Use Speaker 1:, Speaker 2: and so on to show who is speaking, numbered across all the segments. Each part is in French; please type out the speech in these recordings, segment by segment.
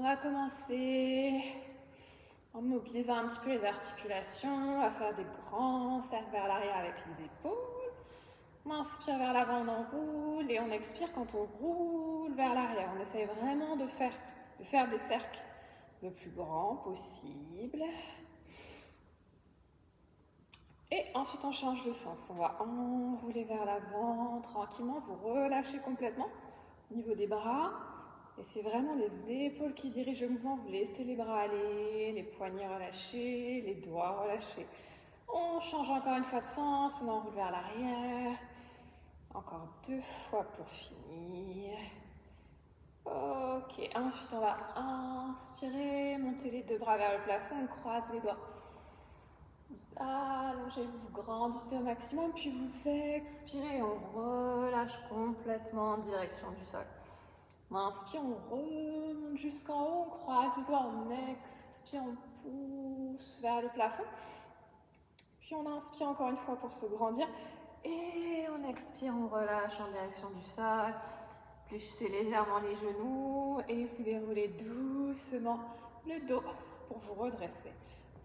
Speaker 1: On va commencer en mobilisant un petit peu les articulations. On va faire des grands cercles vers l'arrière avec les épaules. On inspire vers l'avant, on enroule et on expire quand on roule vers l'arrière. On essaye vraiment de faire des cercles le plus grands possible. Et ensuite on change de sens. On va enrouler vers l'avant tranquillement. Vous relâchez complètement au niveau des bras. Et c'est vraiment les épaules qui dirigent le mouvement. Vous laissez les bras aller, les poignets relâchés, les doigts relâchés. On change encore une fois de sens. On enroule vers l'arrière. Encore 2 fois pour finir. Ok, ensuite on va inspirer, monter les 2 bras vers le plafond, on croise les doigts. Vous allongez, vous grandissez au maximum, puis vous expirez, on relâche complètement en direction du sol. On inspire, on remonte jusqu'en haut, on croise les doigts, on expire, on pousse vers le plafond. Puis on inspire encore une fois pour se grandir. Et on expire, on relâche en direction du sol. Fléchissez légèrement les genoux et vous déroulez doucement le dos pour vous redresser.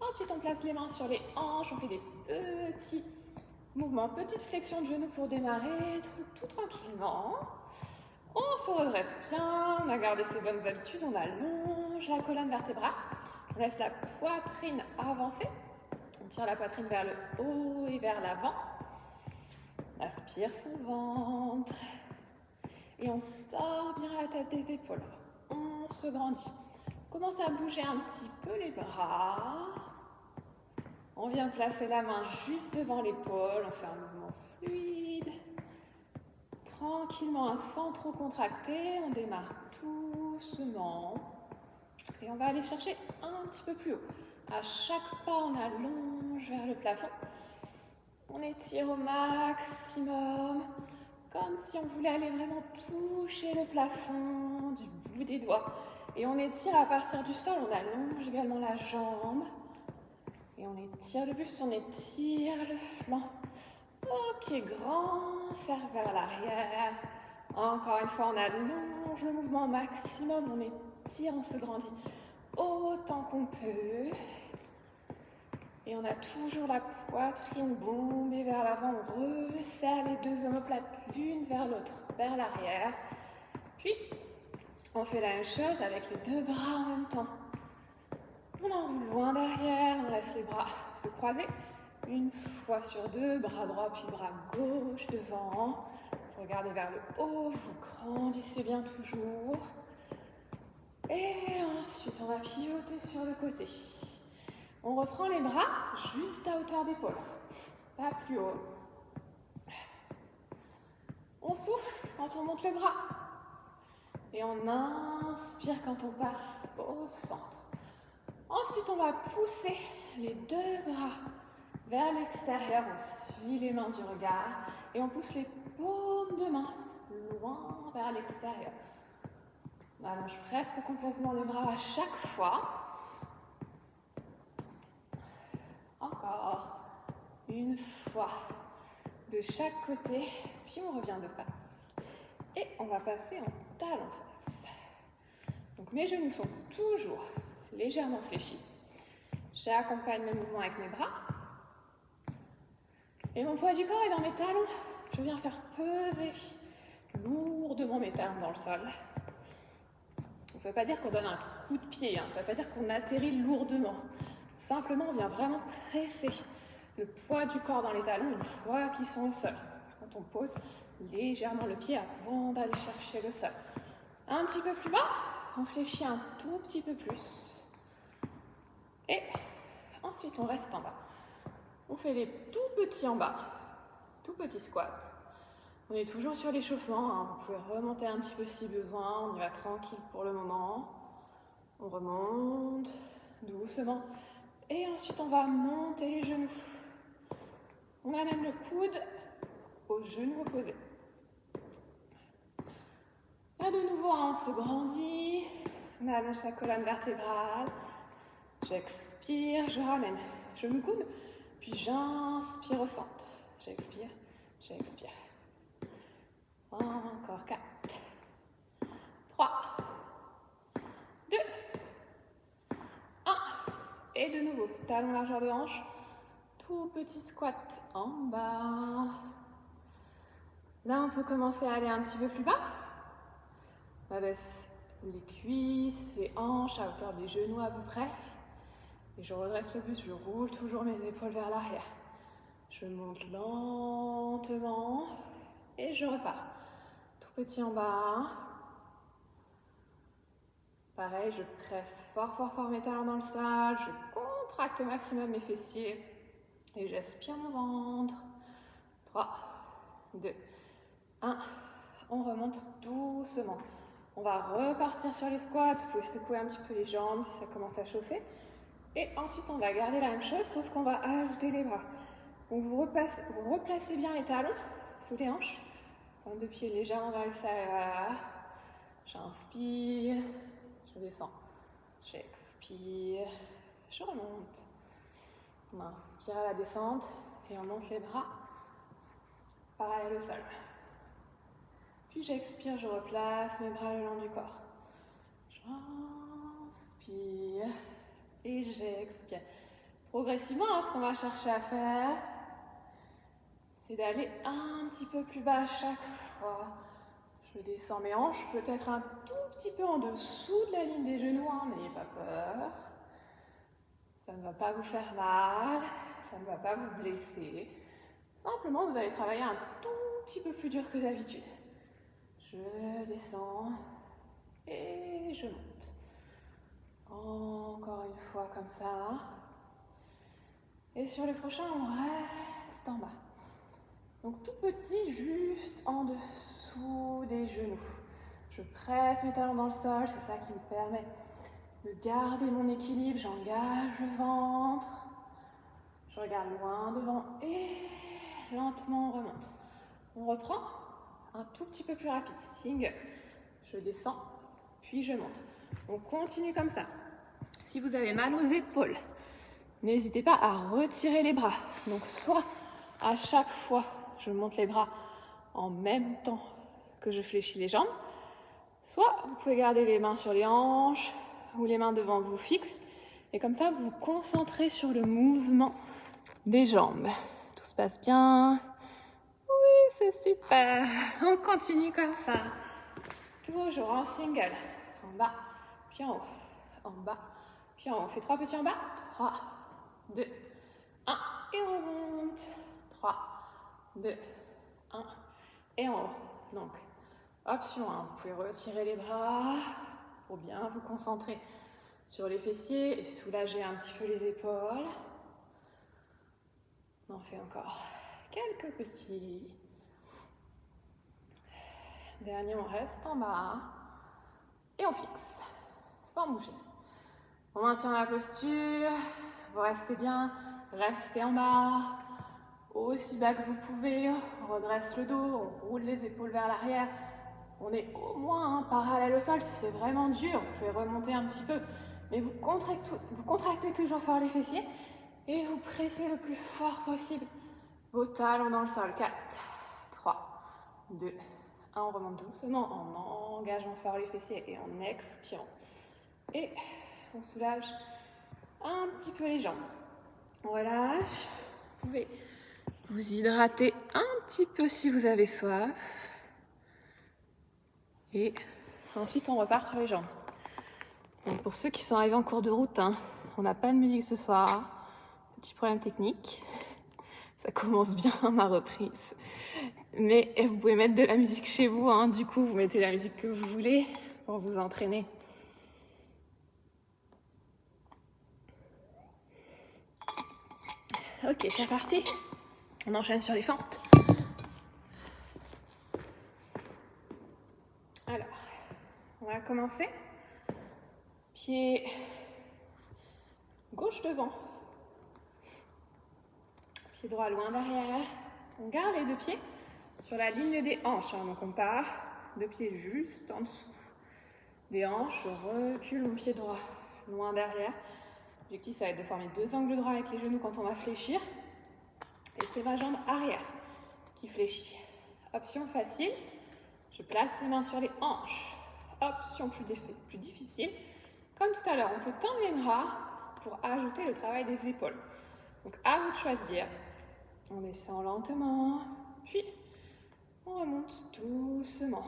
Speaker 1: Ensuite, on place les mains sur les hanches, on fait des petits mouvements, petite flexion de genoux pour démarrer, tout tranquillement. On se redresse bien, on a gardé ses bonnes habitudes, on allonge la colonne vertébrale, on laisse la poitrine avancer, on tire la poitrine vers le haut et vers l'avant, on aspire son ventre et on sort bien la tête des épaules, on se grandit. On commence à bouger un petit peu les bras, on vient placer la main juste devant l'épaule, on fait un mouvement fluide. Tranquillement, sans trop contracter, on démarre doucement et on va aller chercher un petit peu plus haut. À chaque pas, on allonge vers le plafond. On étire au maximum, comme si on voulait aller vraiment toucher le plafond du bout des doigts. Et on étire à partir du sol, on allonge également la jambe. Et on étire le buste, on étire le flanc. Ok, grand cercle vers l'arrière. Encore une fois, on allonge le mouvement au maximum. On étire, on se grandit autant qu'on peut. Et on a toujours la poitrine bombée vers l'avant. On resserre les 2 omoplates l'une vers l'autre, vers l'arrière. Puis, on fait la même chose avec les 2 bras en même temps. On enroule loin derrière, on laisse les bras se croiser. Une fois sur 2, bras droit puis bras gauche devant. Vous regardez vers le haut, vous grandissez bien toujours. Et ensuite, on va pivoter sur le côté. On reprend les bras juste à hauteur d'épaule, pas plus haut. On souffle quand on monte le bras. Et on inspire quand on passe au centre. Ensuite, on va pousser les 2 bras vers l'extérieur, on suit les mains du regard et on pousse les paumes de main loin vers l'extérieur. On allonge presque complètement les bras à chaque fois. Encore une fois de chaque côté, puis on revient de face. Et on va passer en talon face. Donc mes genoux sont toujours légèrement fléchis. J'accompagne mes mouvements avec mes bras. Et mon poids du corps est dans mes talons. Je viens faire peser lourdement mes talons dans le sol. Ça ne veut pas dire qu'on donne un coup de pied, ça ne veut pas dire qu'on atterrit lourdement. Simplement, on vient vraiment presser le poids du corps dans les talons une fois qu'ils sont au sol. Quand on pose légèrement le pied avant d'aller chercher le sol. Un petit peu plus bas, on fléchit un tout petit peu plus. Et ensuite, on reste en bas. On fait des tout petits en bas, tout petits squats. On est toujours sur l'échauffement, vous pouvez remonter un petit peu si besoin, on y va tranquille pour le moment. On remonte doucement et ensuite on va monter les genoux. On amène le coude au genou opposé. Là de nouveau, on se grandit, on allonge sa colonne vertébrale. J'expire, je ramène genou coude. Puis j'inspire au centre. J'expire, j'expire. Encore 4, 3, 2, Et de nouveau, talon largeur de hanche. Tout petit squat en bas. Là, on peut commencer à aller un petit peu plus bas. On abaisse les cuisses, les hanches à hauteur des genoux à peu près. Et je redresse le buste, je roule toujours mes épaules vers l'arrière. Je monte lentement et je repars. Tout petit en bas. Pareil, je presse fort, fort, fort mes talons dans le sol. Je contracte au maximum mes fessiers. Et j'aspire mon ventre. 3, 2, 1. On remonte doucement. On va repartir sur les squats. Vous pouvez secouer un petit peu les jambes si ça commence à chauffer. Et ensuite, on va garder la même chose, sauf qu'on va ajouter les bras. Donc, vous replacez bien les talons sous les hanches. Pointe de pied légèrement vers l'extérieur. J'inspire. Je descends. J'expire. Je remonte. On inspire à la descente et on monte les bras parallèles au sol. Puis j'expire, je replace mes bras le long du corps. J'inspire et j'expire. Progressivement, ce qu'on va chercher à faire, c'est d'aller un petit peu plus bas à chaque fois. Je descends mes hanches, peut-être un tout petit peu en dessous de la ligne des genoux, n'ayez pas peur. Ça ne va pas vous faire mal, ça ne va pas vous blesser. Simplement, vous allez travailler un tout petit peu plus dur que d'habitude. Je descends et je monte. Encore une fois comme ça. Et sur les prochains, on reste en bas. Donc tout petit, juste en dessous des genoux. Je presse mes talons dans le sol, c'est ça qui me permet de garder mon équilibre. J'engage le ventre. Je regarde loin devant et lentement on remonte. On reprend un tout petit peu plus rapide. Single. Je descends, puis je monte. On continue comme ça. Si vous avez mal aux épaules, n'hésitez pas à retirer les bras. Donc soit à chaque fois, je monte les bras en même temps que je fléchis les jambes, soit vous pouvez garder les mains sur les hanches ou les mains devant vous fixes. Et comme ça, vous vous concentrez sur le mouvement des jambes. Tout se passe bien. Oui, c'est super. On continue comme ça. Toujours en single. En bas, puis en haut. En bas, puis en haut. On fait 3 petits en bas. 3, 2, 1. Et on remonte. 3, 2, 1. Et en haut. Donc, option 1. Vous pouvez retirer les bras pour bien vous concentrer sur les fessiers et soulager un petit peu les épaules. On en fait encore quelques petits. Dernier, on reste en bas et on fixe, sans bouger. On maintient la posture, vous restez bien, restez en bas, aussi bas que vous pouvez, on redresse le dos, on roule les épaules vers l'arrière. On est au moins parallèle au sol, si c'est vraiment dur, vous pouvez remonter un petit peu. Mais vous contractez toujours fort les fessiers et vous pressez le plus fort possible vos talons dans le sol. 4, 3, 2, 1. On remonte doucement en engageant fort les fessiers et en expirant. Et on soulage un petit peu les jambes. On relâche. Vous pouvez vous hydrater un petit peu si vous avez soif. Et ensuite, on repart sur les jambes. Donc pour ceux qui sont arrivés en cours de route, on n'a pas de musique ce soir. Petit problème technique. Ça commence bien ma reprise. Mais vous pouvez mettre de la musique chez vous. Du coup, vous mettez la musique que vous voulez pour vous entraîner. Ok, c'est parti. On enchaîne sur les fentes. Alors, on va commencer. Pied gauche devant. Pied droit loin derrière. On garde les 2 pieds sur la ligne des hanches. Donc on part, 2 pieds juste en dessous des hanches. Je recule mon pied droit loin derrière. L'objectif, ça va être de former 2 angles droits avec les genoux quand on va fléchir. Et c'est ma jambe arrière qui fléchit. Option facile, je place mes mains sur les hanches. Option plus difficile, comme tout à l'heure, on peut tendre les bras pour ajouter le travail des épaules. Donc à vous de choisir. On descend lentement, puis on remonte doucement.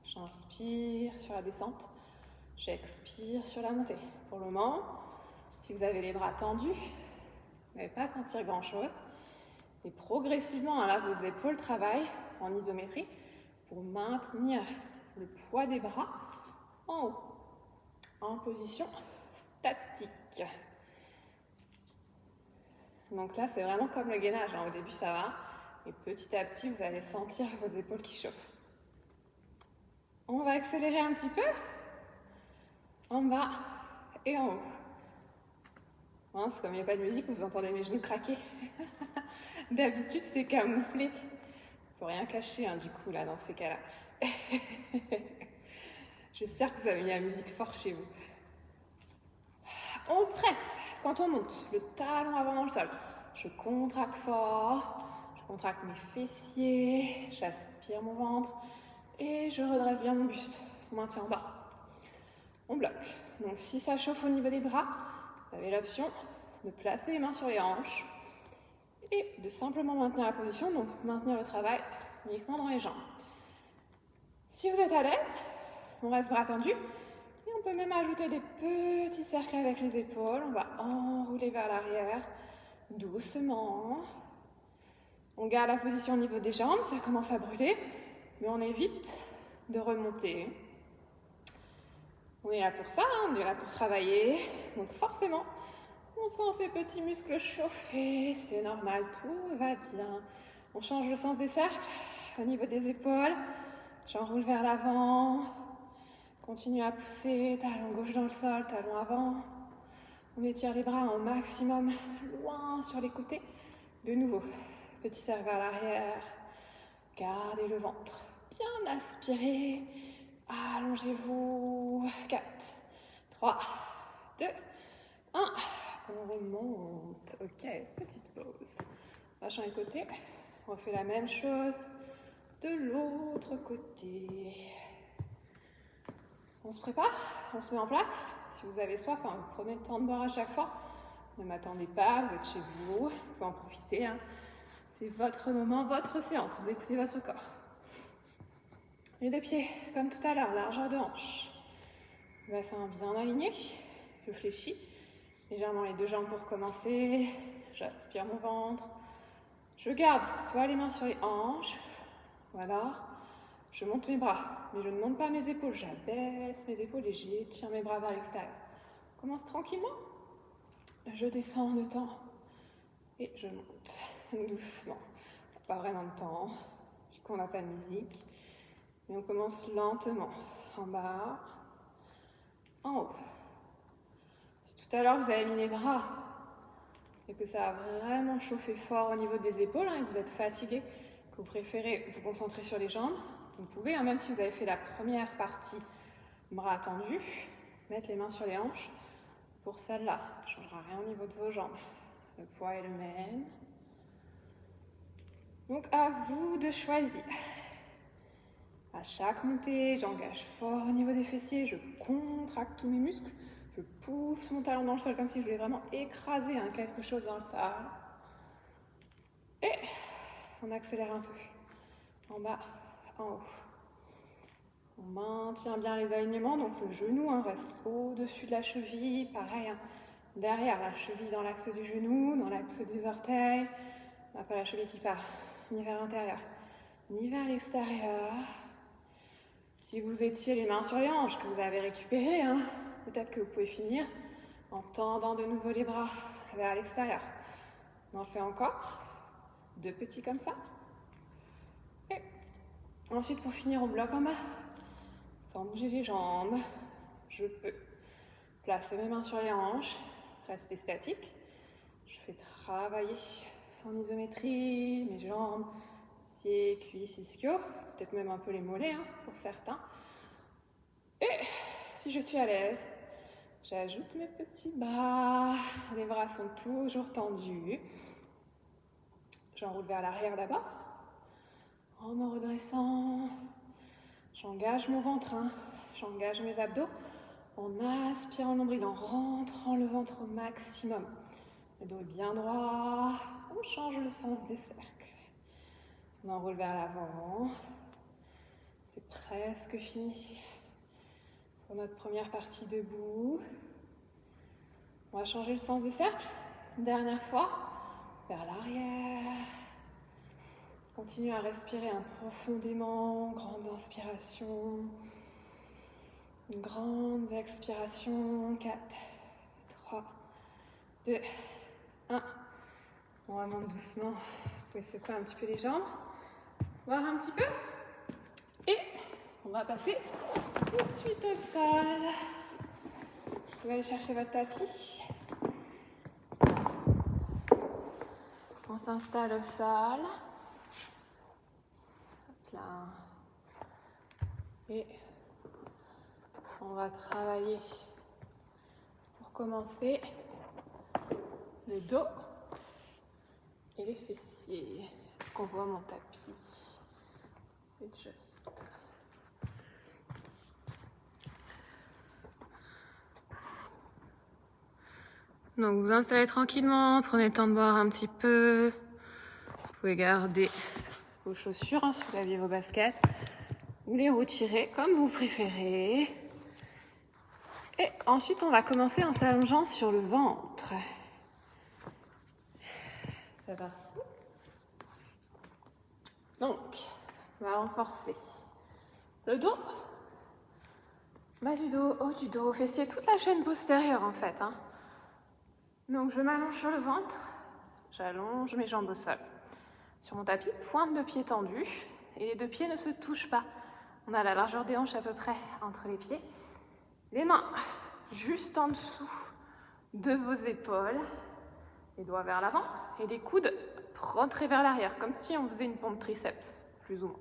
Speaker 1: J'inspire sur la descente, j'expire sur la montée. Pour le moment, si vous avez les bras tendus, vous n'allez pas sentir grand-chose. Et progressivement, là, vos épaules travaillent en isométrie pour maintenir le poids des bras en haut, en position statique. Donc là, c'est vraiment comme le gainage. Au début, ça va. Et petit à petit, vous allez sentir vos épaules qui chauffent. On va accélérer un petit peu. En bas et en haut. C'est comme il n'y a pas de musique, vous entendez mes genoux craquer. D'habitude, c'est camouflé. Il ne faut rien cacher, du coup, là, dans ces cas-là. J'espère que vous avez mis la musique fort chez vous. On presse quand on monte, le talon avant dans le sol. Je contracte fort, je contracte mes fessiers, j'aspire mon ventre et je redresse bien mon buste. On maintient en bas. On bloque. Donc si ça chauffe au niveau des bras, vous avez l'option de placer les mains sur les hanches et de simplement maintenir la position, donc maintenir le travail uniquement dans les jambes. Si vous êtes à l'aise, on reste bras tendus et on peut même ajouter des petits cercles avec les épaules. On va enrouler vers l'arrière doucement. On garde la position au niveau des jambes, ça commence à brûler, mais on évite de remonter. On est là pour ça, on est là pour travailler, donc forcément, on sent ces petits muscles chauffer, c'est normal, tout va bien. On change le sens des cercles au niveau des épaules, j'enroule vers l'avant, continue à pousser, talon gauche dans le sol, talon avant. On étire les bras au maximum, loin sur les côtés. De nouveau, petit cercle vers l'arrière, gardez le ventre bien aspiré. Allongez-vous. 4, 3, 2, 1. On remonte. Ok, petite pause. On va changer de côté. On refait la même chose de l'autre côté. On se prépare, on se met en place. Si vous avez soif, vous prenez le temps de boire à chaque fois. Ne m'attendez pas, vous êtes chez vous. Vous pouvez en profiter. C'est votre moment, votre séance. Vous écoutez votre corps. Les deux pieds, comme tout à l'heure, largeur de hanche. Le bassin bien aligné. Je fléchis légèrement les deux jambes pour commencer. J'aspire mon ventre. Je garde soit les mains sur les hanches, ou alors je monte mes bras, mais je ne monte pas mes épaules. J'abaisse mes épaules et j'étire mes bras vers l'extérieur. On commence tranquillement. Je descends le temps et je monte doucement. Pas vraiment de temps, du coup on n'a pas de musique. Mais on commence lentement, en bas, en haut. Si tout à l'heure vous avez mis les bras et que ça a vraiment chauffé fort au niveau des épaules et que vous êtes fatigué, que vous préférez vous concentrer sur les jambes, vous pouvez, même si vous avez fait la première partie bras tendus, mettre les mains sur les hanches. Pour celle-là, ça ne changera rien au niveau de vos jambes. Le poids est le même. Donc à vous de choisir. À chaque montée, j'engage fort au niveau des fessiers, je contracte tous mes muscles, je pousse mon talon dans le sol comme si je voulais vraiment écraser quelque chose dans le sol. Et on accélère un peu. En bas, en haut. On maintient bien les alignements, donc le genou reste au-dessus de la cheville, pareil, derrière la cheville dans l'axe du genou, dans l'axe des orteils. On n'a pas la cheville qui part ni vers l'intérieur, ni vers l'extérieur. Si vous étiez les mains sur les hanches, que vous avez récupéré, peut-être que vous pouvez finir en tendant de nouveau les bras vers l'extérieur. On en fait encore, 2 petits comme ça. Et ensuite, pour finir, on bloque en bas, sans bouger les jambes. Je peux placer mes mains sur les hanches, rester statique. Je fais travailler en isométrie mes jambes, pieds, cuisses, ischio, peut-être même un peu les mollets pour certains. Et si je suis à l'aise, j'ajoute mes petits bras. Les bras sont toujours tendus. J'enroule vers l'arrière d'abord. En me redressant, j'engage mon ventre, j'engage mes abdos En aspirant le nombril, en rentrant le ventre au maximum. Le dos est bien droit. On change le sens des cercles. On enroule vers l'avant. C'est presque fini pour notre première partie debout. On va changer le sens des cercles. Une dernière fois, vers l'arrière. Continue à respirer profondément. Grandes inspirations. Grandes expirations. 4, 3, 2, 1. On remonte doucement. Vous pouvez secouer un petit peu les jambes. Voir un petit peu. Et on va passer tout de suite au sol. Vous pouvez aller chercher votre tapis. On s'installe au sol. Hop là. Et on va travailler pour commencer le dos et les fessiers. Est-ce qu'on voit mon tapis? C'est juste. Donc vous installez tranquillement, prenez le temps de boire un petit peu. Vous pouvez garder vos chaussures si vous aviez vos baskets. Ou les retirer comme vous préférez. Et ensuite on va commencer en s'allongeant sur le ventre. Ça va. Donc, on va renforcer le dos, bas du dos, haut du dos, fessier, toute la chaîne postérieure en fait. Donc je m'allonge sur le ventre, j'allonge mes jambes au sol. Sur mon tapis, pointe de pied tendue et les deux pieds ne se touchent pas. On a la largeur des hanches à peu près entre les pieds. Les mains juste en dessous de vos épaules, les doigts vers l'avant et les coudes rentrés vers l'arrière, comme si on faisait une pompe triceps, plus ou moins.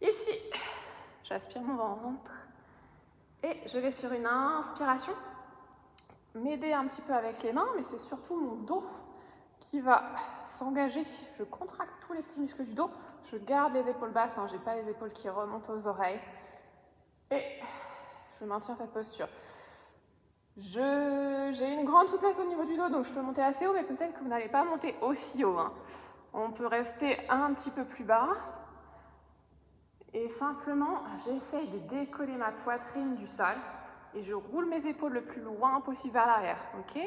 Speaker 1: Ici, j'aspire mon ventre et je vais sur une inspiration m'aider un petit peu avec les mains, mais c'est surtout mon dos qui va s'engager. Je contracte tous les petits muscles du dos, je garde les épaules basses, j'ai pas les épaules qui remontent aux oreilles et je maintiens cette posture. J'ai une grande souplesse au niveau du dos, donc je peux monter assez haut, mais peut-être que vous n'allez pas monter aussi haut. On peut rester un petit peu plus bas. Et simplement, j'essaye de décoller ma poitrine du sol et je roule mes épaules le plus loin possible vers l'arrière. Ok ?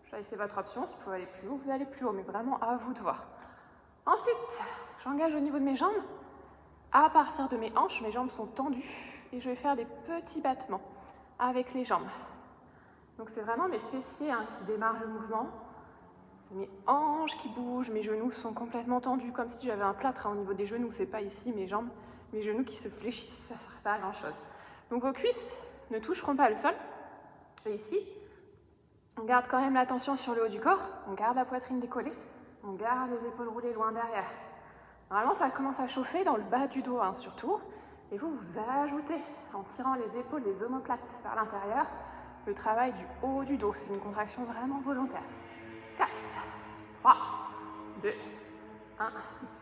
Speaker 1: Choisissez votre option. Si vous pouvez aller plus haut, vous allez plus haut, mais vraiment à vous de voir. Ensuite, j'engage au niveau de mes jambes. À partir de mes hanches, mes jambes sont tendues et je vais faire des petits battements avec les jambes. Donc c'est vraiment mes fessiers qui démarrent le mouvement. C'est mes hanches qui bougent, mes genoux sont complètement tendus, comme si j'avais un plâtre au niveau des genoux. C'est pas ici mes jambes, mes genoux qui se fléchissent, ça ne sert pas à grand chose. Donc vos cuisses ne toucheront pas le sol. Et ici, on garde quand même l'attention sur le haut du corps, on garde la poitrine décollée, on garde les épaules roulées loin derrière. Normalement, ça commence à chauffer dans le bas du dos surtout. Et vous ajoutez, en tirant les épaules, les omoplates vers l'intérieur, le travail du haut du dos. C'est une contraction vraiment volontaire. 4, 3, 2, 1.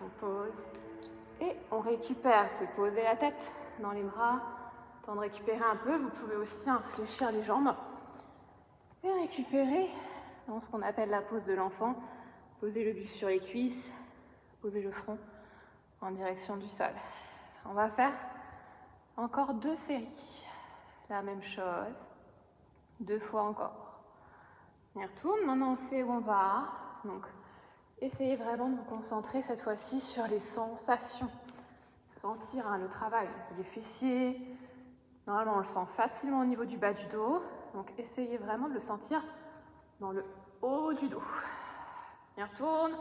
Speaker 1: On pose. Et on récupère. Vous pouvez poser la tête dans les bras. Temps de récupérer un peu. Vous pouvez aussi fléchir les jambes. Et récupérer dans ce qu'on appelle la pose de l'enfant. Poser le buste sur les cuisses. Poser le front en direction du sol. On va faire encore 2 séries. La même chose. 2 fois encore. On y retourne. Maintenant, on sait où on va. Donc, essayez vraiment de vous concentrer cette fois-ci sur les sensations. Sentir le travail des fessiers. Normalement, on le sent facilement au niveau du bas du dos. Donc, essayez vraiment de le sentir dans le haut du dos. On y retourne.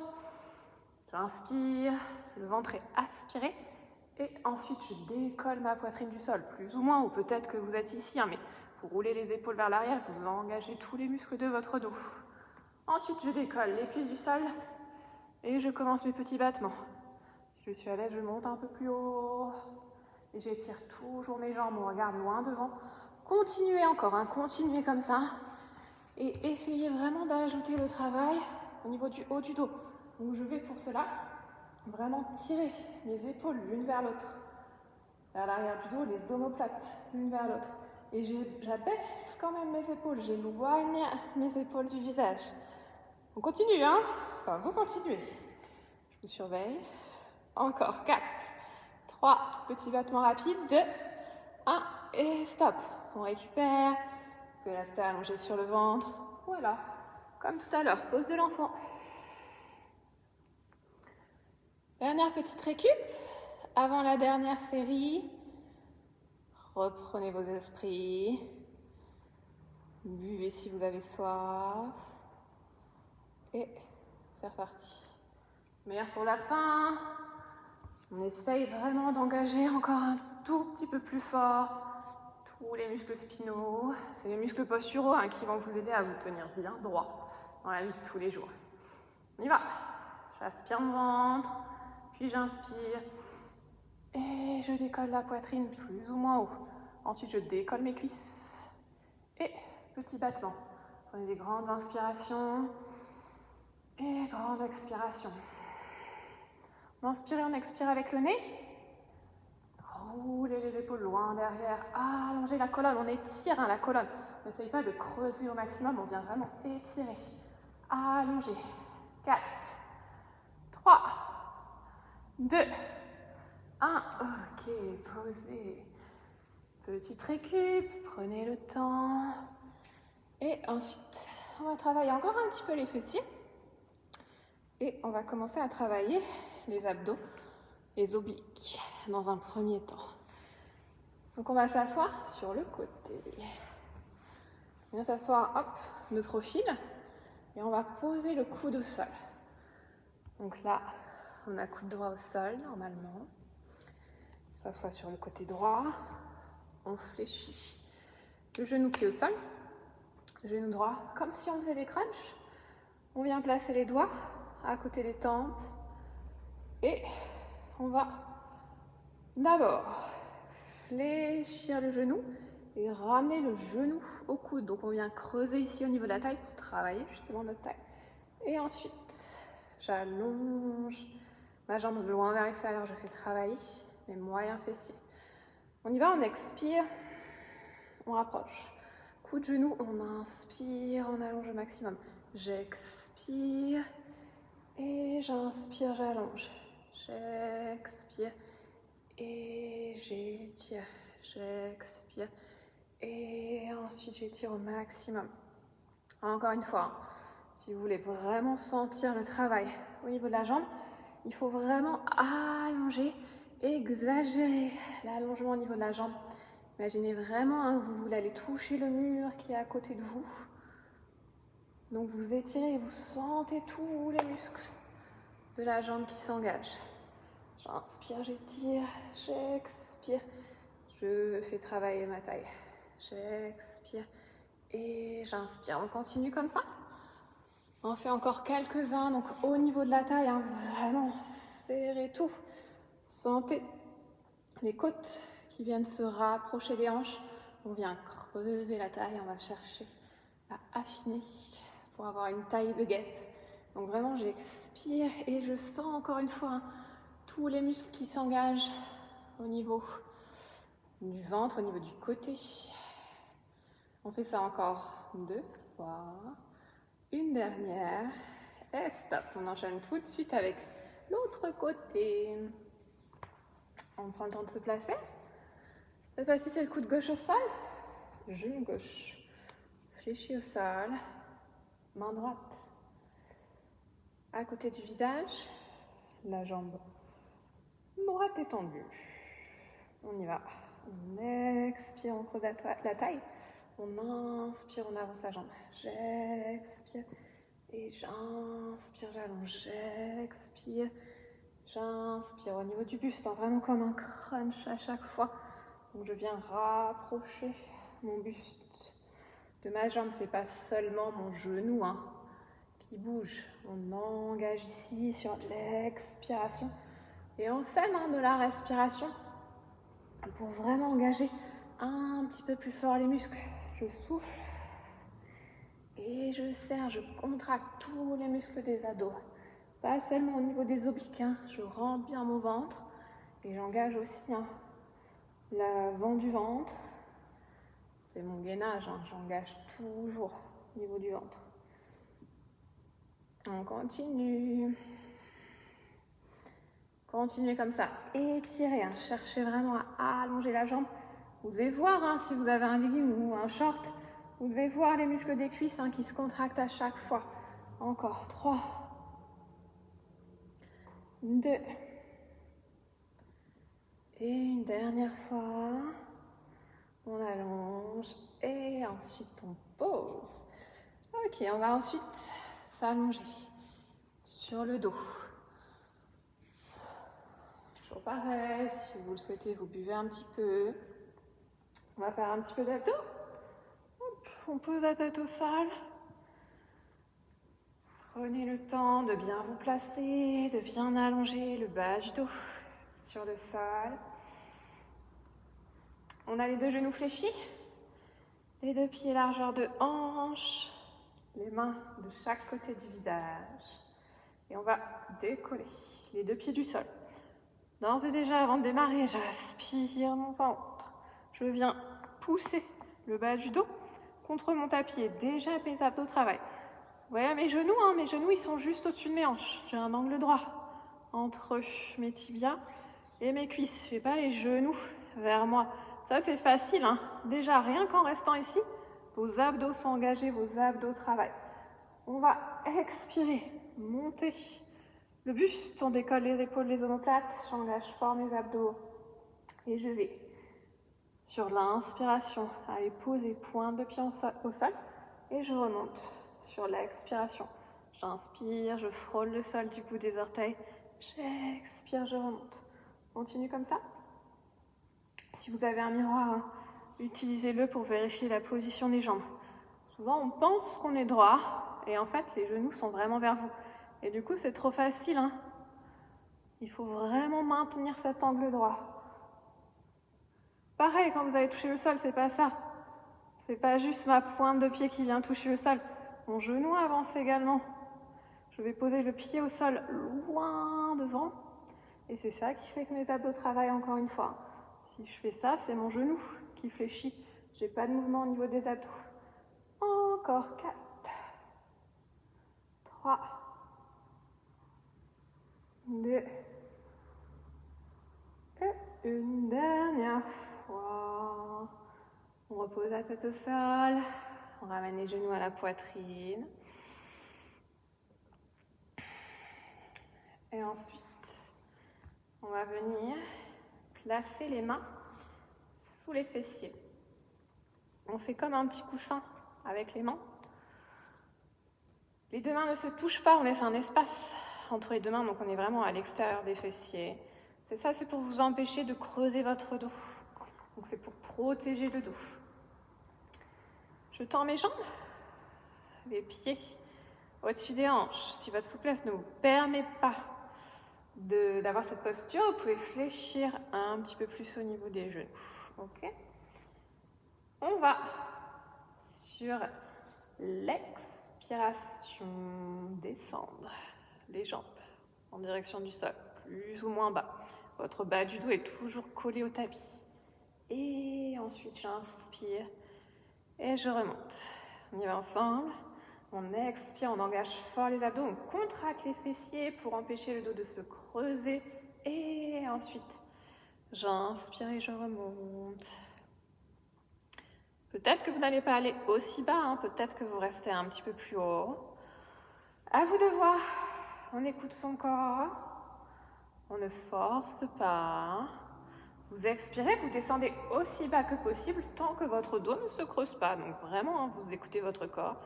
Speaker 1: J'inspire. Le ventre est aspiré. Et ensuite, je décolle ma poitrine du sol, plus ou moins, ou peut-être que vous êtes ici, mais vous roulez les épaules vers l'arrière, vous engagez tous les muscles de votre dos. Ensuite, je décolle les cuisses du sol et je commence mes petits battements. Si je suis à l'aise, je monte un peu plus haut et j'étire toujours mes jambes, on regarde loin devant. Continuez encore, continuez comme ça et essayez vraiment d'ajouter le travail au niveau du haut du dos. Donc je vais pour cela vraiment tirer mes épaules l'une vers l'autre, vers l'arrière du dos, les omoplates l'une vers l'autre. Et j'abaisse quand même mes épaules, j'éloigne mes épaules du visage. On continue, hein? Enfin, vous continuez. Je vous surveille. Encore 4, 3, tout petit battement rapide, 2, 1 et stop. On récupère. Vous pouvez rester allongé sur le ventre. Voilà, comme tout à l'heure, pose de l'enfant. Dernière petite récup. Avant la dernière série, reprenez vos esprits. Buvez si vous avez soif. Et c'est reparti. Meilleur pour la fin. On essaye vraiment d'engager encore un tout petit peu plus fort tous les muscles spinaux. C'est les muscles posturaux qui vont vous aider à vous tenir bien droit dans la vie de tous les jours. On y va. J'aspire mon ventre, puis j'inspire. Et je décolle la poitrine plus ou moins haut. Ensuite, je décolle mes cuisses. Et petit battement. Prenez des grandes inspirations et grandes expirations. On inspire et on expire avec le nez. Roulez les épaules loin derrière. Allongez la colonne. On étire la colonne. N'essayez pas de creuser au maximum. On vient vraiment étirer. Allongez. 4, 3, 2, 1. Ok, posez. Petite récup. Prenez le temps. Et ensuite, on va travailler encore un petit peu les fessiers. Et on va commencer à travailler les abdos, les obliques, dans un premier temps. Donc on va s'asseoir sur le côté. On vient s'asseoir, hop, de profil. Et on va poser le coude au sol. Donc là, on a coude droit au sol, normalement. On s'assoit sur le côté droit. On fléchit. Le genou qui est au sol. Le genou droit, comme si on faisait des crunchs. On vient placer les doigts à côté des tempes. Et on va d'abord fléchir le genou et ramener le genou au coude. Donc on vient creuser ici au niveau de la taille pour travailler justement notre taille. Et ensuite, j'allonge ma jambe de loin vers l'extérieur. Je fais travailler mes moyens fessiers. On y va, on expire, on rapproche. Coude, genou, on inspire, on allonge au maximum. J'expire et j'inspire, j'allonge. J'expire et j'étire. J'expire et ensuite j'étire au maximum. Encore une fois, si vous voulez vraiment sentir le travail au niveau de la jambe, il faut vraiment allonger, exagérer l'allongement au niveau de la jambe. Imaginez vraiment, vous voulez aller toucher le mur qui est à côté de vous. Donc vous étirez et vous sentez tous les muscles de la jambe qui s'engagent. J'inspire, j'étire, j'expire. Je fais travailler ma taille. J'expire et j'inspire. On continue comme ça. On fait encore quelques-uns. Donc au niveau de la taille, vraiment serrez tout. Sentez les côtes qui viennent se rapprocher des hanches. On vient creuser la taille. On va chercher à affiner pour avoir une taille de guêpe. Donc vraiment, j'expire et je sens encore une fois tous les muscles qui s'engagent au niveau du ventre, au niveau du côté. On fait ça encore 2 fois. Une dernière. Et stop. On enchaîne tout de suite avec l'autre côté. On prend le temps de se placer. Cette fois-ci, c'est le coude gauche au sol. Genou gauche. Fléchi au sol. Main droite à côté du visage. La jambe droite étendue. On y va. On expire, on creuse la taille. On inspire, on avance la jambe. J'expire et j'inspire, j'allonge. J'expire, j'inspire au niveau du buste, vraiment comme un crunch à chaque fois. Donc je viens rapprocher mon buste de ma jambe. C'est pas seulement mon genou qui bouge. On engage ici sur l'expiration. Et on scène de la respiration pour vraiment engager un petit peu plus fort les muscles. Je souffle et je serre, je contracte tous les muscles des abdos. Pas seulement au niveau des obliques, je rentre bien mon ventre et j'engage aussi l'avant du ventre. C'est mon gainage, hein, j'engage toujours au niveau du ventre. On continue. Continuez comme ça. Étirez, hein. Cherchez vraiment à allonger la jambe. Vous devez voir hein, si vous avez un legging ou un short. Vous devez voir les muscles des cuisses hein, qui se contractent à chaque fois. Encore 3, 2. Et une dernière fois. On allonge et ensuite on pose. Ok, on va ensuite s'allonger sur le dos. Toujours pareil, si vous le souhaitez, vous buvez un petit peu. On va faire un petit peu d'abdos. On pose la tête au sol. Prenez le temps de bien vous placer, de bien allonger le bas du dos sur le sol. On a les deux genoux fléchis, les deux pieds largeur de hanche, les mains de chaque côté du visage. Et on va décoller les deux pieds du sol. D'ores et déjà, avant de démarrer, j'aspire mon ventre. Je viens pousser le bas du dos contre mon tapis et déjà mes abdos travaillent. Vous voyez mes genoux, hein, mes genoux ils sont juste au-dessus de mes hanches. J'ai un angle droit entre mes tibias et mes cuisses. Je n'ai pas les genoux vers moi. Ça c'est facile, hein. Déjà rien qu'en restant ici, vos abdos sont engagés, vos abdos travaillent. On va expirer, monter le buste, on décolle les épaules, les omoplates, j'engage fort mes abdos et je vais sur l'inspiration aller poser pointe de pied au sol et je remonte sur l'expiration. J'inspire, je frôle le sol du bout des orteils, j'expire, je remonte. Continue comme ça. Si vous avez un miroir, hein, utilisez-le pour vérifier la position des jambes. Souvent on pense qu'on est droit et en fait les genoux sont vraiment vers vous. Et du coup, c'est trop facile. Hein. Il faut vraiment maintenir cet angle droit. Pareil, quand vous allez toucher le sol, c'est pas ça. C'est pas juste ma pointe de pied qui vient toucher le sol. Mon genou avance également. Je vais poser le pied au sol loin devant. Et c'est ça qui fait que mes abdos travaillent encore une fois. Si je fais ça, c'est mon genou qui fléchit. J'ai pas de mouvement au niveau des abdos. Encore 4, 3, 2 et une dernière fois. On repose la tête au sol, on ramène les genoux à la poitrine. Et ensuite, on va venir placer les mains sous les fessiers. On fait comme un petit coussin avec les mains. Les deux mains ne se touchent pas, on laisse un espace entre les deux mains, donc on est vraiment à l'extérieur des fessiers. C'est ça, c'est pour vous empêcher de creuser votre dos. Donc c'est pour protéger le dos. Je tends mes jambes, les pieds au-dessus des hanches. Si votre souplesse ne vous permet pas d'avoir cette posture, vous pouvez fléchir un petit peu plus au niveau des genoux. Ok ? On va sur l'expiration descendre les jambes en direction du sol, plus ou moins bas. Votre bas du dos est toujours collé au tapis. Et ensuite, j'inspire et je remonte. On y va ensemble. On expire, on engage fort les abdos, on contracte les fessiers pour empêcher le dos de se creuser. Et ensuite, j'inspire et je remonte. Peut-être que vous n'allez pas aller aussi bas, hein. Peut-être que vous restez un petit peu plus haut. À vous de voir. On écoute son corps. On ne force pas. Vous expirez, vous descendez aussi bas que possible tant que votre dos ne se creuse pas. Donc vraiment, hein, vous écoutez votre corps.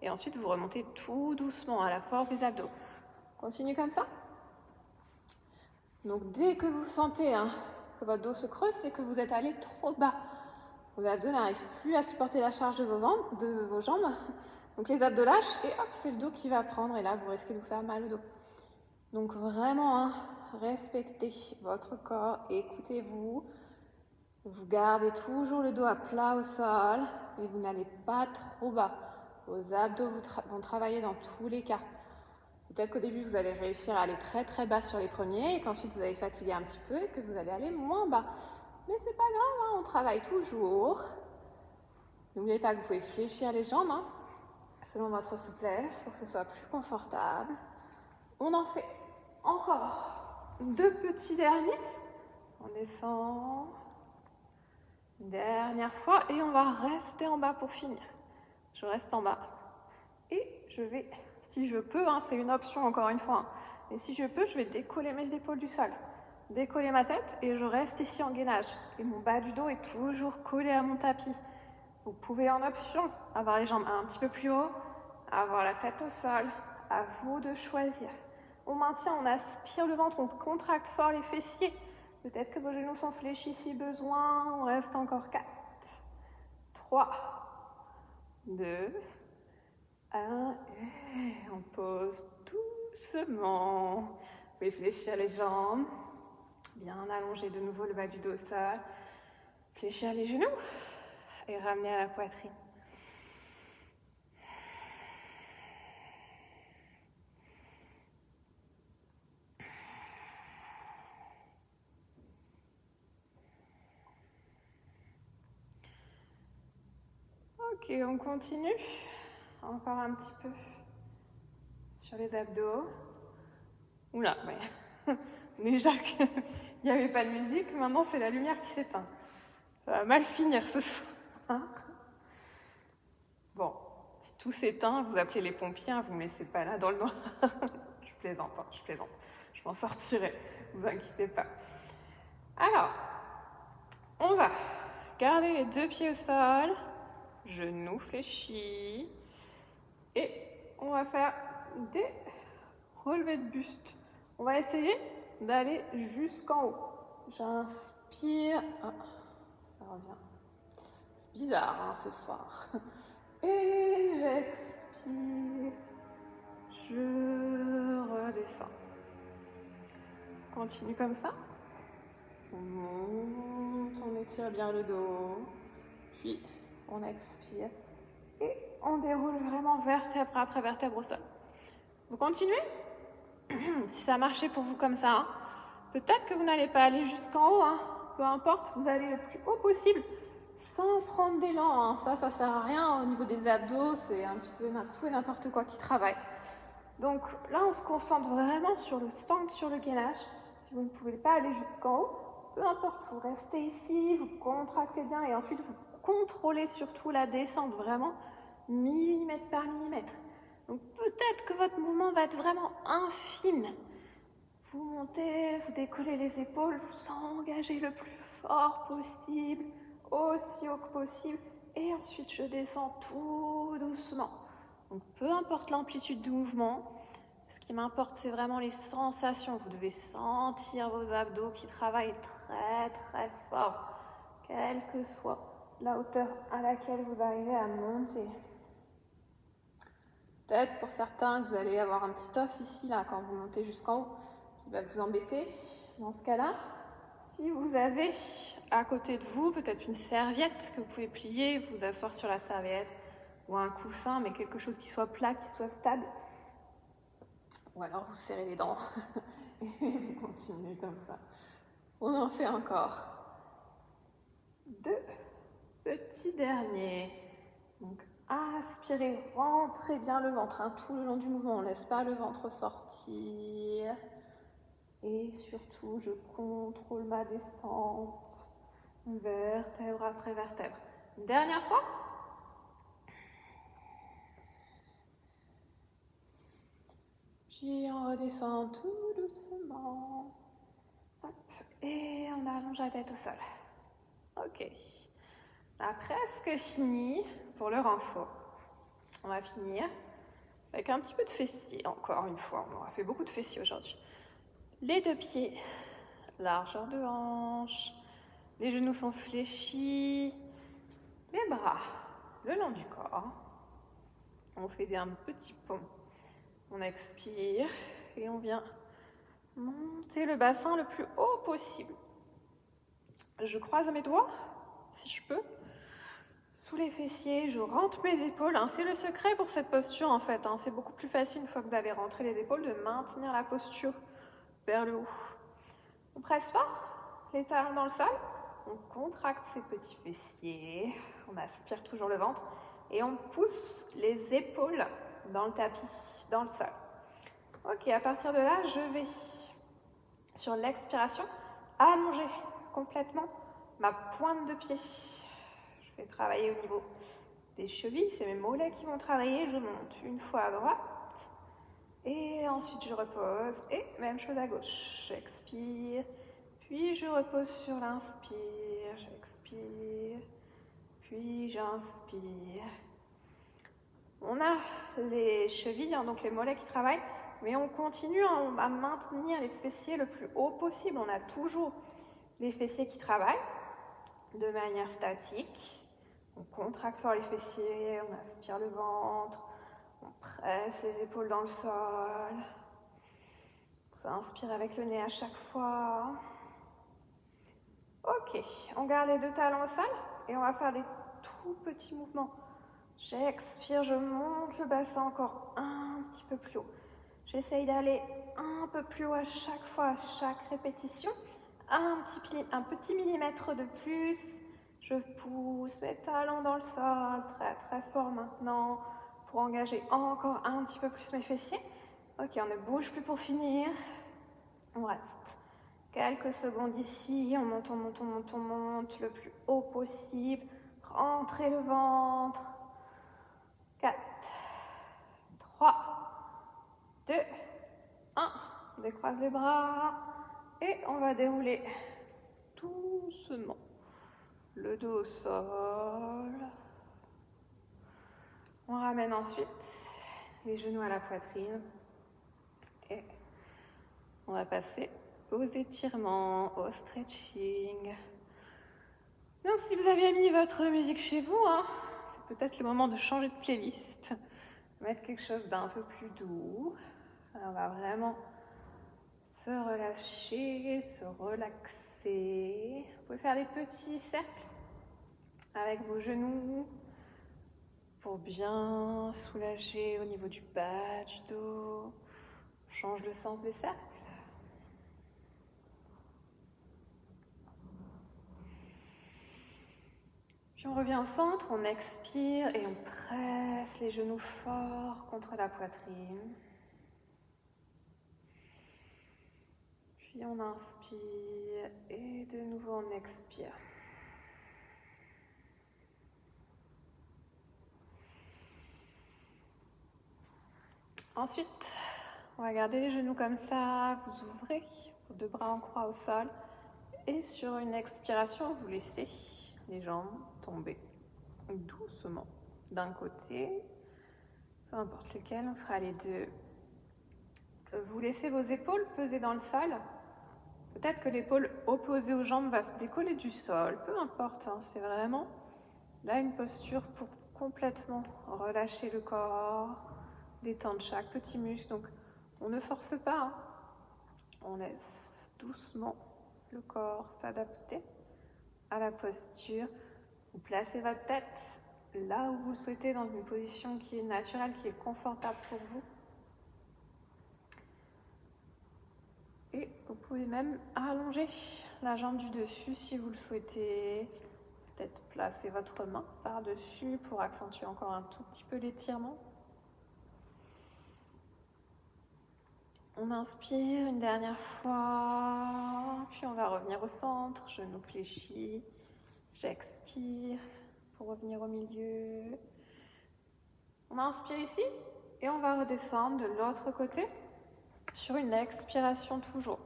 Speaker 1: Et ensuite, vous remontez tout doucement à la force des abdos. Continue comme ça. Donc dès que vous sentez hein, que votre dos se creuse, c'est que vous êtes allé trop bas. Vos abdos n'arrivent plus à supporter la charge de vos jambes. Donc les abdos lâchent et hop, c'est le dos qui va prendre. Et là, vous risquez de vous faire mal au dos. Donc vraiment, hein, respectez votre corps, écoutez-vous. Vous gardez toujours le dos à plat au sol et vous n'allez pas trop bas. Vos abdos vont travailler dans tous les cas. Peut-être qu'au début, vous allez réussir à aller très très bas sur les premiers et qu'ensuite vous allez fatiguer un petit peu et que vous allez aller moins bas. Mais c'est pas grave, hein, on travaille toujours. N'oubliez pas que vous pouvez fléchir les jambes hein, selon votre souplesse pour que ce soit plus confortable. On en fait encore 2 petits derniers. On descend. Une dernière fois et on va rester en bas pour finir. Je reste en bas et je vais, si je peux, hein, c'est une option encore une fois, hein, mais si je peux, je vais décoller mes épaules du sol, décoller ma tête et je reste ici en gainage. Et mon bas du dos est toujours collé à mon tapis. Vous pouvez en option avoir les jambes un petit peu plus haut, avoir la tête au sol, à vous de choisir. On maintient, on aspire le ventre, on contracte fort les fessiers. Peut-être que vos genoux sont fléchis si besoin. On reste encore 4, 3, 2, 1. Et on pose doucement. Vous pouvez fléchir les jambes. Bien allonger de nouveau le bas du dos au sol. Fléchir les genoux et ramener à la poitrine. Ok, on continue. Encore un petit peu sur les abdos. Oula, mais déjà qu'il n'y avait pas de musique, maintenant c'est la lumière qui s'éteint. Ça va mal finir ce soir. Bon, si tout s'éteint, vous appelez les pompiers, vous ne me laissez pas là dans le noir. Je plaisante, je plaisante. Je m'en sortirai, ne vous inquiétez pas. Alors, on va garder les 2 pieds au sol, genoux fléchis, et on va faire des relevés de buste. On va essayer d'aller jusqu'en haut. J'inspire. Ah, ça revient. C'est bizarre hein, ce soir. Et j'expire. Je redescends. Continue comme ça. On monte, on étire bien le dos. Puis on expire. Et on déroule vraiment vertèbre après vertèbre au sol. Vous continuez ? Si ça marchait pour vous comme ça, hein. Peut-être que vous n'allez pas aller jusqu'en haut, hein. Peu importe, vous allez le plus haut possible sans prendre d'élan. Hein. Ça sert à rien au niveau des abdos, c'est un petit peu tout et n'importe quoi qui travaille. Donc là, on se concentre vraiment sur le centre, sur le gainage. Si vous ne pouvez pas aller jusqu'en haut, peu importe, vous restez ici, vous contractez bien et ensuite vous contrôlez surtout la descente, vraiment millimètre par millimètre. Donc peut-être que votre mouvement va être vraiment infime. Vous montez, vous décollez les épaules, vous engagez le plus fort possible, aussi haut que possible, et ensuite je descends tout doucement. Donc peu importe l'amplitude du mouvement, ce qui m'importe c'est vraiment les sensations. Vous devez sentir vos abdos qui travaillent très très fort, quelle que soit la hauteur à laquelle vous arrivez à monter. Peut-être pour certains que vous allez avoir un petit os ici, là, quand vous montez jusqu'en haut, qui va vous embêter. Dans ce cas-là, si vous avez à côté de vous peut-être une serviette que vous pouvez plier, vous asseoir sur la serviette, ou un coussin, mais quelque chose qui soit plat, qui soit stable. Ou alors vous serrez les dents et vous continuez comme ça. On en fait encore 2 petits derniers. Donc, aspirez, rentrez bien le ventre hein, tout le long du mouvement. On ne laisse pas le ventre sortir. Et surtout, je contrôle ma descente, vertèbre après vertèbre. Une dernière fois. Puis on redescend tout doucement. Hop, et on allonge la tête au sol. Ok. On a presque fini pour le renfort. On va finir avec un petit peu de fessier, encore une fois. On a fait beaucoup de fessiers aujourd'hui. Les 2 pieds, largeur de hanche. Les genoux sont fléchis. Les bras le long du corps. On fait un petit pont. On expire et on vient monter le bassin le plus haut possible. Je croise mes doigts, si je peux, sous les fessiers, je rentre mes épaules. Hein. C'est le secret pour cette posture en fait. Hein. C'est beaucoup plus facile une fois que vous avez rentré les épaules de maintenir la posture vers le haut. On presse fort, les talons dans le sol. on contracte ses petits fessiers, on aspire toujours le ventre et on pousse les épaules dans le tapis, dans le sol. Ok, à partir de là, je vais, sur l'expiration, allonger complètement ma pointe de pied. Je vais travailler au niveau des chevilles, c'est mes mollets qui vont travailler. Je monte une fois à droite et ensuite je repose. Et même chose à gauche. J'expire, puis je repose sur l'inspire. J'expire, puis j'inspire. On a les chevilles, donc les mollets qui travaillent, mais on continue à maintenir les fessiers le plus haut possible. On a toujours les fessiers qui travaillent de manière statique. On contracte fort les fessiers, on aspire le ventre, on presse les épaules dans le sol. On inspire avec le nez à chaque fois. Ok, on garde les deux talons au sol et on va faire des tout petits mouvements. J'expire, je monte le bassin encore un petit peu plus haut. J'essaye d'aller un peu plus haut à chaque fois, à chaque répétition. Un petit millimètre de plus. Je pousse mes talons dans le sol, très très fort maintenant, pour engager encore un petit peu plus mes fessiers. Ok, on ne bouge plus pour finir. On reste quelques secondes ici, on monte, on monte, on monte, on monte le plus haut possible. Rentrez le ventre. 4, 3, 2, 1. On décroise les bras et on va dérouler doucement le dos au sol. On ramène ensuite les genoux à la poitrine et on va passer aux étirements, au stretching. Donc si vous avez mis votre musique chez vous, c'est peut-être le moment de changer de playlist, mettre quelque chose d'un peu plus doux. Alors, on va vraiment se relâcher, se relaxer. Vous pouvez faire des petits cercles avec vos genoux pour bien soulager au niveau du bas du dos. On change le sens des cercles. Puis on revient au centre, on expire et on presse les genoux forts contre la poitrine. Puis on inspire et de nouveau on expire. Ensuite, on va garder les genoux comme ça, vous ouvrez vos deux bras en croix au sol et sur une expiration, vous laissez les jambes tomber doucement d'un côté, peu importe lequel, on fera les deux. Vous laissez vos épaules peser dans le sol. Peut-être que l'épaule opposée aux jambes va se décoller du sol, peu importe, c'est vraiment là une posture pour complètement relâcher le corps, détendre chaque petit muscle. Donc on ne force pas, on laisse doucement le corps s'adapter à la posture. Vous placez votre tête là où vous le souhaitez, dans une position qui est naturelle, qui est confortable pour vous. Et vous pouvez même allonger la jambe du dessus si vous le souhaitez. Peut-être placer votre main par-dessus pour accentuer encore un tout petit peu l'étirement. On inspire une dernière fois, puis on va revenir au centre, genoux fléchis. J'expire pour revenir au milieu. On inspire ici et on va redescendre de l'autre côté sur une expiration toujours.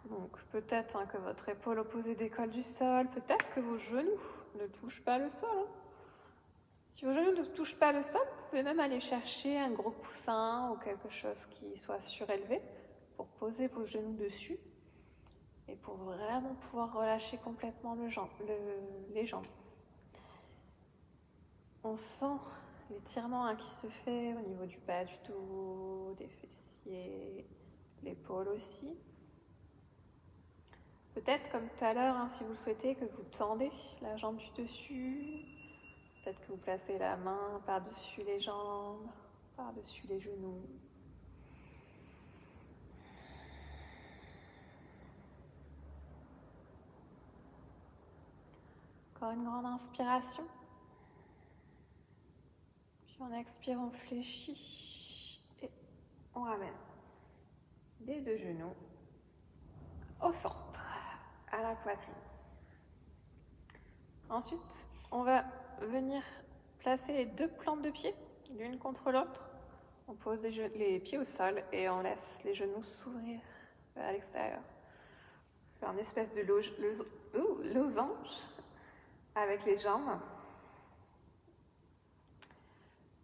Speaker 1: Donc peut-être que votre épaule opposée décolle du sol, peut-être que vos genoux ne touchent pas le sol. Si vos genoux ne touchent pas le sol, vous pouvez même aller chercher un gros coussin ou quelque chose qui soit surélevé pour poser vos genoux dessus et pour vraiment pouvoir relâcher complètement les jambes. On sent l'étirement qui se fait au niveau du bas du dos, des fessiers, l'épaule aussi. Peut-être comme tout à l'heure, si vous le souhaitez, que vous tendez la jambe du dessus. Peut-être que vous placez la main par-dessus les jambes, par-dessus les genoux. Encore une grande inspiration. Puis on expire, on fléchit et on ramène les deux genoux au centre, à la poitrine. Ensuite, on va venir placer les deux plantes de pied, l'une contre l'autre. On pose les pieds au sol et on laisse les genoux s'ouvrir vers l'extérieur. On fait une espèce de losange avec les jambes.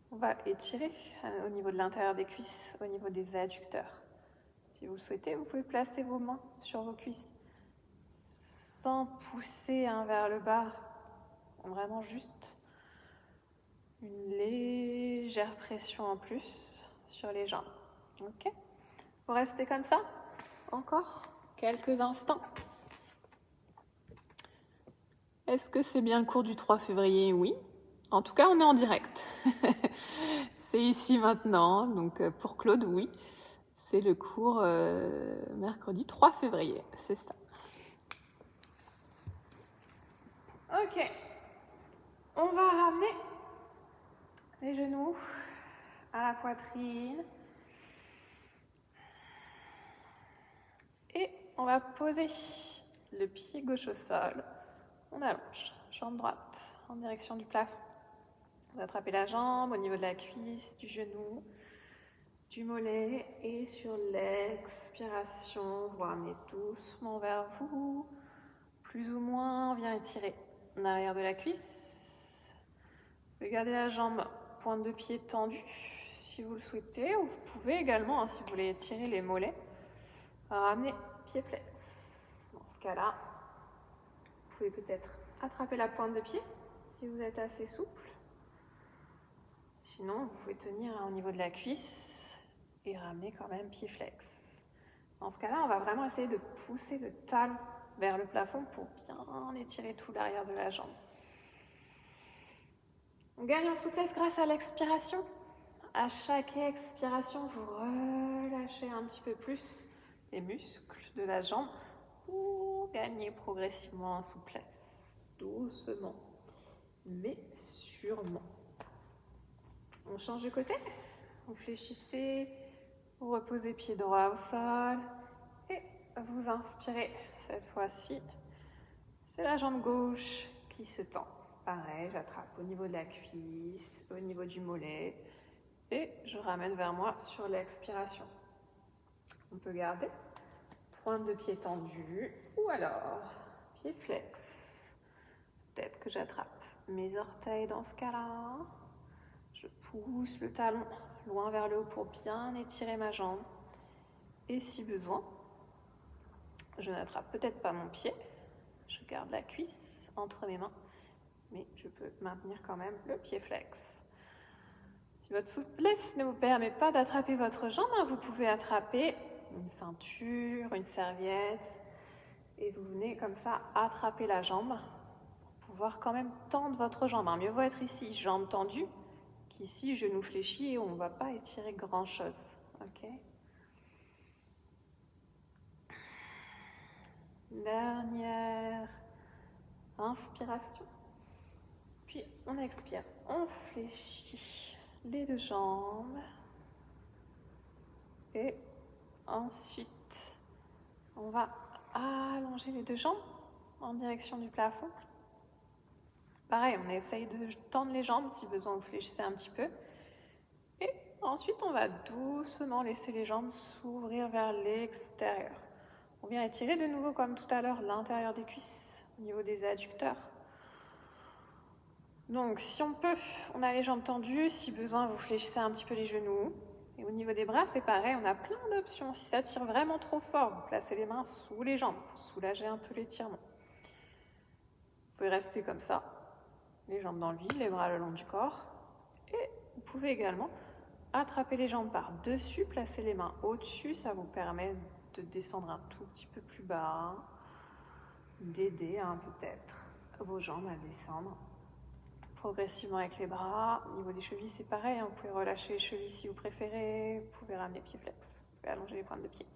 Speaker 1: On va étirer au niveau de l'intérieur des cuisses, au niveau des adducteurs. Si vous le souhaitez, vous pouvez placer vos mains sur vos cuisses sans pousser vers le bas. Vraiment juste une légère pression en plus sur les jambes. Ok ? Vous restez comme ça encore quelques instants. Est-ce que c'est bien le cours du 3 février ? Oui. En tout cas, on est en direct. C'est ici maintenant. Donc pour Claude, oui. C'est le cours mercredi 3 février. C'est ça. Ok. On va ramener les genoux à la poitrine. Et on va poser le pied gauche au sol. On allonge, jambe droite en direction du plafond. Vous attrapez la jambe au niveau de la cuisse, du genou, du mollet. Et sur l'expiration, vous ramenez doucement vers vous. Plus ou moins, on vient étirer l'arrière de la cuisse. Vous pouvez garder la jambe pointe de pied tendue si vous le souhaitez. Ou vous pouvez également, si vous voulez étirer les mollets, ramener pied flex. Dans ce cas-là, vous pouvez peut-être attraper la pointe de pied si vous êtes assez souple. Sinon, vous pouvez tenir au niveau de la cuisse et ramener quand même pied flex. Dans ce cas-là, on va vraiment essayer de pousser le talon vers le plafond pour bien étirer tout l'arrière de la jambe. On gagne en souplesse grâce à l'expiration. À chaque expiration, vous relâchez un petit peu plus les muscles de la jambe pour gagner progressivement en souplesse. Doucement, mais sûrement. On change de côté. Vous fléchissez, vous reposez pied droit au sol et vous inspirez. Cette fois-ci, c'est la jambe gauche qui se tend. Pareil, j'attrape au niveau de la cuisse, au niveau du mollet et je ramène vers moi sur l'expiration. On peut garder pointe de pied tendue ou alors pied flex. Peut-être que j'attrape mes orteils dans ce cas-là. Je pousse le talon loin vers le haut pour bien étirer ma jambe. Et si besoin, je n'attrape peut-être pas mon pied. Je garde la cuisse entre mes mains, mais je peux maintenir quand même le pied flex. Si votre souplesse ne vous permet pas d'attraper votre jambe, vous pouvez attraper une ceinture, une serviette, et vous venez comme ça attraper la jambe pour pouvoir quand même tendre votre jambe. Mieux vaut être ici, jambe tendue, qu'ici, genou fléchi et on ne va pas étirer grand-chose. Ok ? Dernière inspiration. Puis on expire. On fléchit les deux jambes. Et ensuite, on va allonger les deux jambes en direction du plafond. Pareil, on essaye de tendre les jambes, si besoin vous fléchissez un petit peu. Et ensuite, on va doucement laisser les jambes s'ouvrir vers l'extérieur. On vient étirer de nouveau, comme tout à l'heure, l'intérieur des cuisses, au niveau des adducteurs. Donc, si on peut, on a les jambes tendues. Si besoin, vous fléchissez un petit peu les genoux. Et au niveau des bras, c'est pareil, on a plein d'options. Si ça tire vraiment trop fort, vous placez les mains sous les jambes pour soulager un peu l'étirement. Vous pouvez rester comme ça, les jambes dans le vide, les bras le long du corps. Et vous pouvez également attraper les jambes par-dessus, placer les mains au-dessus. Ça vous permet de descendre un tout petit peu plus bas, d'aider peut-être vos jambes à descendre progressivement avec les bras. Au niveau des chevilles, c'est pareil, vous pouvez relâcher les chevilles si vous préférez, vous pouvez ramener pied flex, vous pouvez allonger les pointes de pied.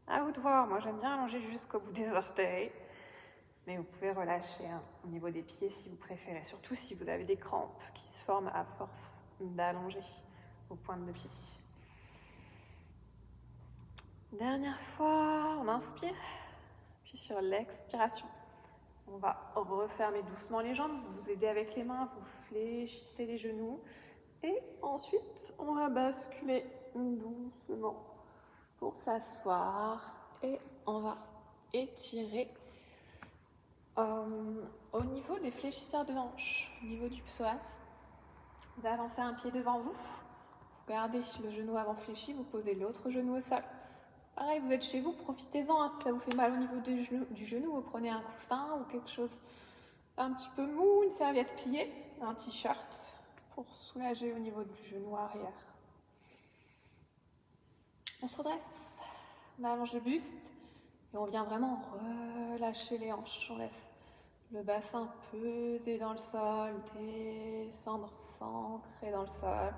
Speaker 1: À vous de voir, moi j'aime bien allonger jusqu'au bout des orteils. Mais vous pouvez relâcher au niveau des pieds si vous préférez, surtout si vous avez des crampes qui se forment à force d'allonger vos pointes de pied. Dernière fois, on inspire, puis sur l'expiration, on va refermer doucement les jambes, vous aidez avec les mains, vous fléchissez les genoux, et ensuite on va basculer doucement pour s'asseoir, et on va étirer au niveau des fléchisseurs de hanches, au niveau du psoas. Vous avancez un pied devant vous, vous gardez le genou avant fléchi, vous posez l'autre genou au sol. Pareil, vous êtes chez vous, profitez-en, si ça vous fait mal au niveau du genou, vous prenez un coussin ou quelque chose un petit peu mou, une serviette pliée, un t-shirt pour soulager au niveau du genou arrière. On se redresse, on allonge le buste et on vient vraiment relâcher les hanches. On laisse le bassin peser dans le sol, descendre, s'ancrer dans le sol.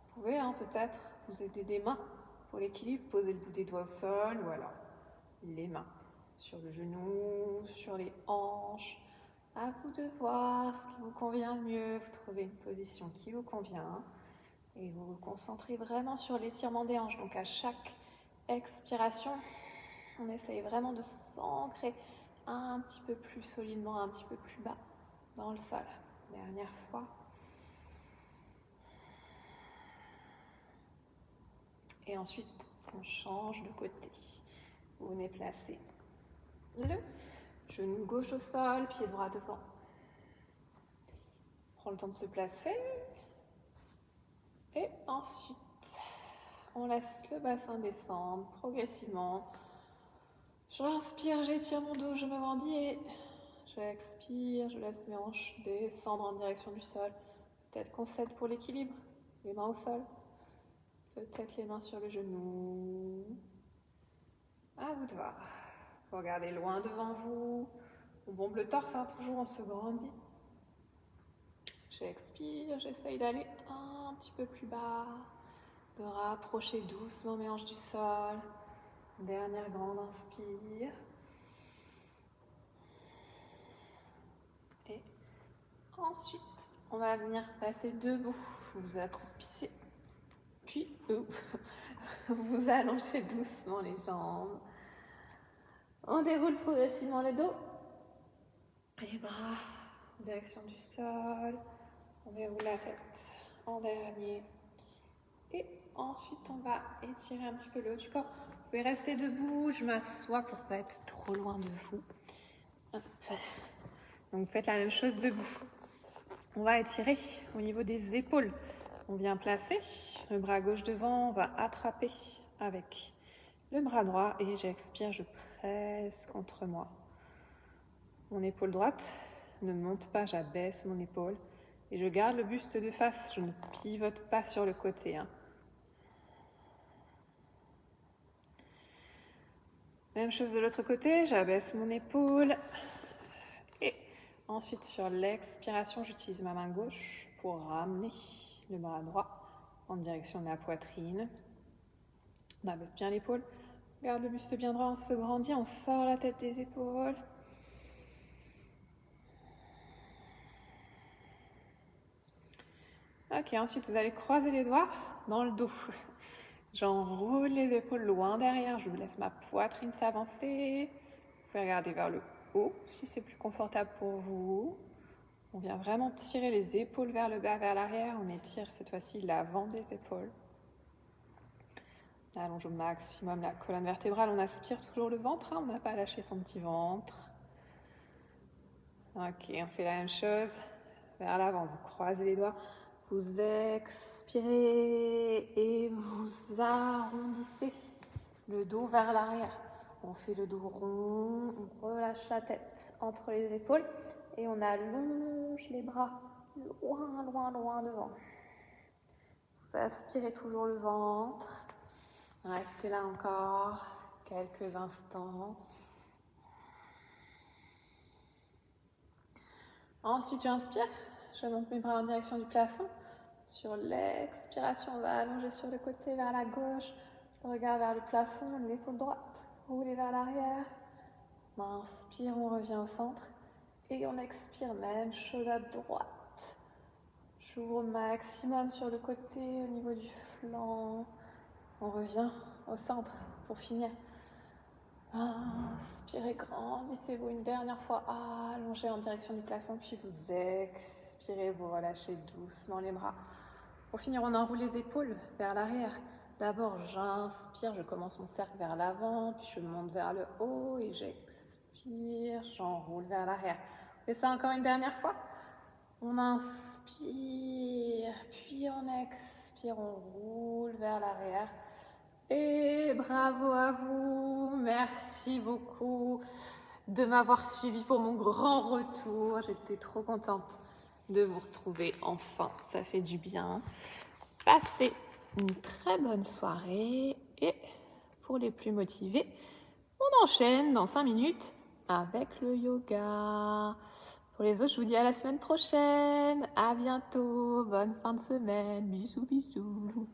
Speaker 1: Vous pouvez peut-être vous aider des mains pour l'équilibre, poser le bout des doigts au sol ou alors les mains sur le genou, sur les hanches. À vous de voir ce qui vous convient le mieux. Vous trouvez une position qui vous convient et vous vous concentrez vraiment sur l'étirement des hanches. Donc à chaque expiration, on essaye vraiment de s'ancrer un petit peu plus solidement, un petit peu plus bas dans le sol. Dernière fois. Et ensuite, on change de côté. Vous venez placer le genou gauche au sol, pied droit devant. On prend le temps de se placer. Et ensuite, on laisse le bassin descendre progressivement. J'inspire, j'étire mon dos, je me grandis et j'expire, je laisse mes hanches descendre en direction du sol. Peut-être qu'on cède pour l'équilibre, les mains au sol. Peut-être les mains sur le genou. À vous de voir. Vous regardez loin devant vous. On bombe le torse, toujours on se grandit. J'expire, j'essaye d'aller un petit peu plus bas, de rapprocher doucement mes hanches du sol. Dernière grande inspire. Et ensuite, on va venir passer debout. Vous vous accroupissez. Puis, vous allongez doucement les jambes. On déroule progressivement le dos. Les bras en direction du sol. On déroule la tête en dernier. Et ensuite, on va étirer un petit peu le haut du corps. Vous pouvez rester debout. Je m'assois pour ne pas être trop loin de vous. Donc, faites la même chose debout. On va étirer au niveau des épaules. On vient placer le bras gauche devant. On va attraper avec le bras droit. Et j'expire, je presse contre moi. Mon épaule droite ne monte pas, j'abaisse mon épaule. Et je garde le buste de face, je ne pivote pas sur le côté. Même chose de l'autre côté, j'abaisse mon épaule. Et ensuite, sur l'expiration, j'utilise ma main gauche pour ramener le bras droit en direction de la poitrine. On abaisse bien l'épaule, on garde le buste bien droit, on se grandit, on sort la tête des épaules. Ok, ensuite vous allez croiser les doigts dans le dos. J'enroule les épaules loin derrière, je vous laisse ma poitrine s'avancer. Vous pouvez regarder vers le haut si c'est plus confortable pour vous. On vient vraiment tirer les épaules vers le bas, vers l'arrière. On étire cette fois-ci l'avant des épaules. On allonge au maximum la colonne vertébrale. On aspire toujours le ventre, on n'a pas lâché son petit ventre. Ok, on fait la même chose. Vers l'avant, vous croisez les doigts. Vous expirez et vous arrondissez le dos vers l'arrière. On fait le dos rond, on relâche la tête entre les épaules et on allonge les bras loin, loin, loin devant. Vous aspirez toujours le ventre. Restez là encore quelques instants. Ensuite, j'inspire. Je monte mes bras en direction du plafond. Sur l'expiration, on va allonger sur le côté vers la gauche. Le regard vers le plafond, l'épaule droite. Roulez vers l'arrière. On inspire, on revient au centre. Et on expire, même chose à droite. J'ouvre au maximum sur le côté, au niveau du flanc. On revient au centre pour finir. Inspirez, grandissez-vous une dernière fois. Allongez en direction du plafond, puis vous expirez, vous relâchez doucement les bras. Pour finir, on enroule les épaules vers l'arrière. D'abord, j'inspire, je commence mon cercle vers l'avant, puis je monte vers le haut et j'expire, j'enroule vers l'arrière. Et ça encore une dernière fois. On inspire, puis on expire, on roule vers l'arrière. Et bravo à vous, merci beaucoup de m'avoir suivi pour mon grand retour. J'étais trop contente de vous retrouver enfin, ça fait du bien. Passez une très bonne soirée et pour les plus motivés, on enchaîne dans 5 minutes avec le yoga. Pour les autres, je vous dis à la semaine prochaine. À bientôt. Bonne fin de semaine. Bisous, bisous.